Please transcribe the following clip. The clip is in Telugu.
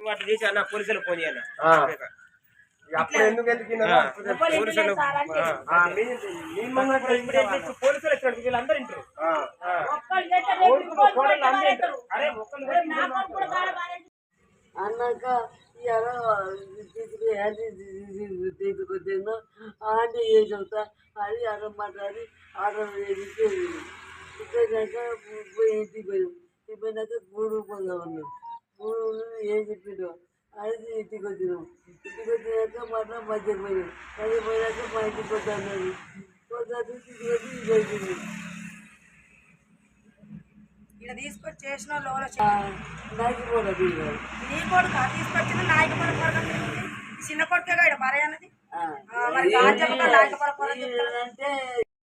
అట్లా తీసి అన్న పోలీసులకు ఫోన్ చేయాలి అప్పుడు ఎందుకు పోలీసులు వచ్చినట్టు వీళ్ళందరూ ఇంటారు అన్నాక తీసుకొచ్చాను ఆంటీ ఏ చెబుతా అది అన్నం మాట్లాడి ఆర్డర్ ఇచ్చేసాక పోయి ఇంటికి పోయాం పోయినాక గూడు పోదాం ఉన్నాం గూడు ఏం చెప్పిండు అది ఇంటికి వచ్చినాం ఇంటికి వచ్చినాక మళ్ళీ మధ్యకి పోయినాం మధ్య పోయినాక మా ఇంటికి వద్దన్నది వద్దాక ఇంటికి వచ్చి ఇది అయిపోయింది ఇక్కడ తీసుకొచ్చి చేసిన నాయకుడు నీ కొడుకు తీసుకొచ్చిన నాయకుడు చిన్న కొడుకే ఇక్కడ భార్య అన్నది మరి అంటే